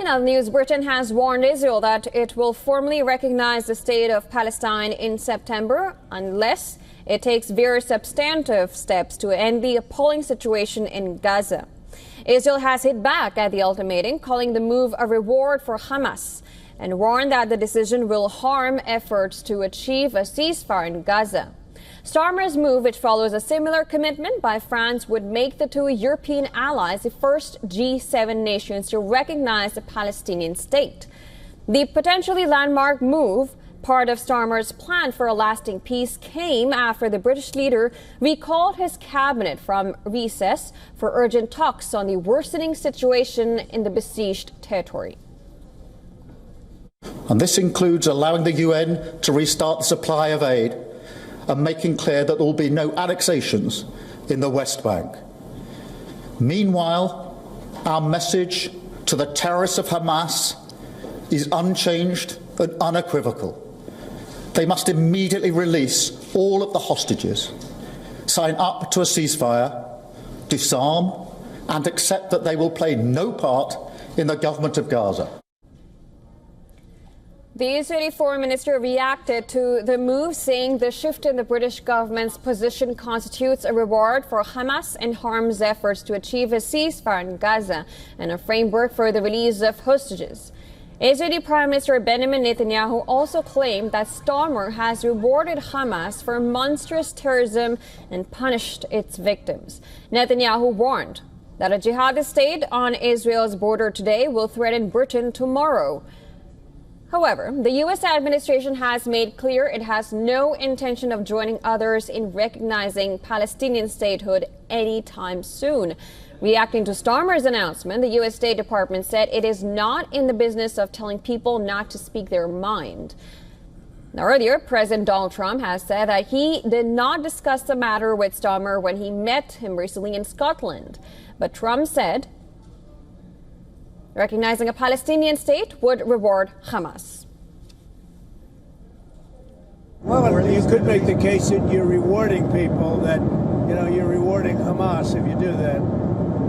In other news, Britain has warned Israel that it will formally recognize the state of Palestine in September unless it takes very substantive steps to end the appalling situation in Gaza. Israel has hit back at the ultimatum, calling the move a reward for Hamas, and warned that the decision will harm efforts to achieve a ceasefire in Gaza. Starmer's move, which follows a similar commitment by France, would make the two European allies the first G7 nations to recognize a Palestinian state. The potentially landmark move, part of Starmer's plan for a lasting peace, came after the British leader recalled his cabinet from recess for urgent talks on the worsening situation in the besieged territory. And this includes allowing the UN to restart the supply of aid and making clear that there will be no annexations in the West Bank. Meanwhile, our message to the terrorists of Hamas is unchanged and unequivocal. They must immediately release all of the hostages, sign up to a ceasefire, disarm, and accept that they will play no part in the government of Gaza. The Israeli foreign minister reacted to the move, saying the shift in the British government's position constitutes a reward for Hamas and harms efforts to achieve a ceasefire in Gaza and a framework for the release of hostages. Israeli Prime Minister Benjamin Netanyahu also claimed that Starmer has rewarded Hamas for monstrous terrorism and punished its victims. Netanyahu warned that a jihadist state on Israel's border today will threaten Britain tomorrow. However, the U.S. administration has made clear it has no intention of joining others in recognizing Palestinian statehood anytime soon. Reacting to Starmer's announcement, the U.S. State Department said it is not in the business of telling people not to speak their mind. Now, earlier, President Donald Trump has said that he did not discuss the matter with Starmer when he met him recently in Scotland. But Trump said recognizing a Palestinian state would reward Hamas. Well, you could make the case that you're rewarding people, that, you're rewarding Hamas if you do that.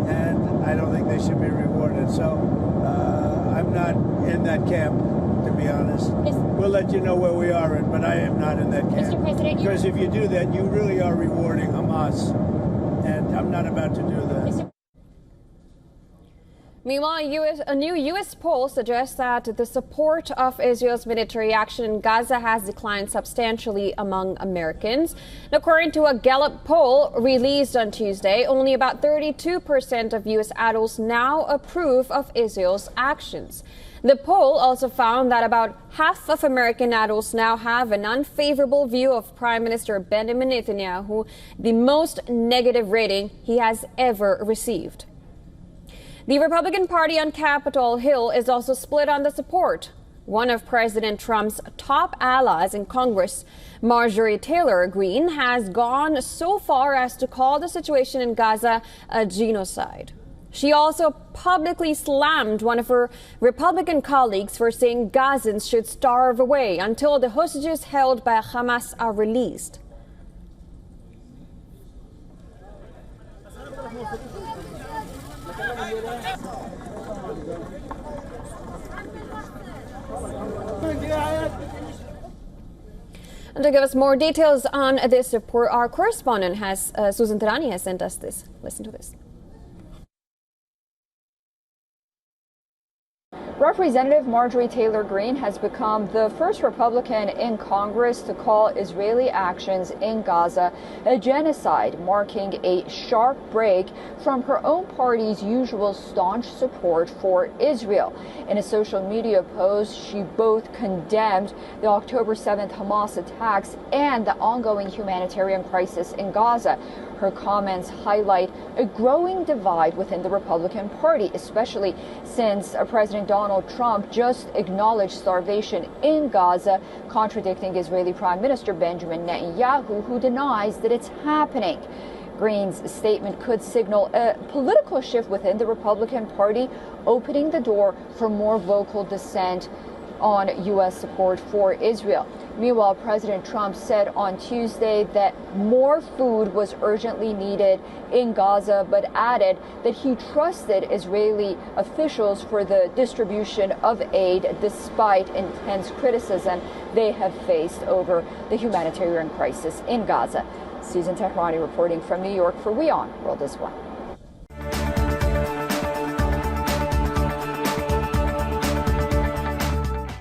And I don't think they should be rewarded. So I'm not in that camp, to be honest. We'll let you know where we are in, but I am not in that camp. Mr. President, because if you do that, you really are rewarding Hamas. And I'm not about to do that. Meanwhile, a new U.S. poll suggests that the support of Israel's military action in Gaza has declined substantially among Americans. According to a Gallup poll released on Tuesday, only about 32% of U.S. adults now approve of Israel's actions. The poll also found that about half of American adults now have an unfavorable view of Prime Minister Benjamin Netanyahu, the most negative rating he has ever received. The Republican Party on Capitol Hill is also split on the support. One of President Trump's top allies in Congress, Marjorie Taylor Greene, has gone so far as to call the situation in Gaza a genocide. She also publicly slammed one of her Republican colleagues for saying Gazans should starve away until the hostages held by Hamas are released. And to give us more details on this report, our correspondent Susan Tirani has sent us this. Listen to this. Representative Marjorie Taylor Greene has become the first Republican in Congress to call Israeli actions in Gaza a genocide, marking a sharp break from her own party's usual staunch support for Israel. In a social media post, she both condemned the October 7th Hamas attacks and the ongoing humanitarian crisis in Gaza. Her comments highlight a growing divide within the Republican Party, especially since President Donald Trump just acknowledged starvation in Gaza, contradicting Israeli Prime Minister Benjamin Netanyahu, who denies that it's happening. Greene's statement could signal a political shift within the Republican Party, opening the door for more vocal dissent on U.S. support for Israel. Meanwhile, President Trump said on Tuesday that more food was urgently needed in Gaza, but added that he trusted Israeli officials for the distribution of aid despite intense criticism they have faced over the humanitarian crisis in Gaza. Susan Tehrani reporting from New York for WION World is One.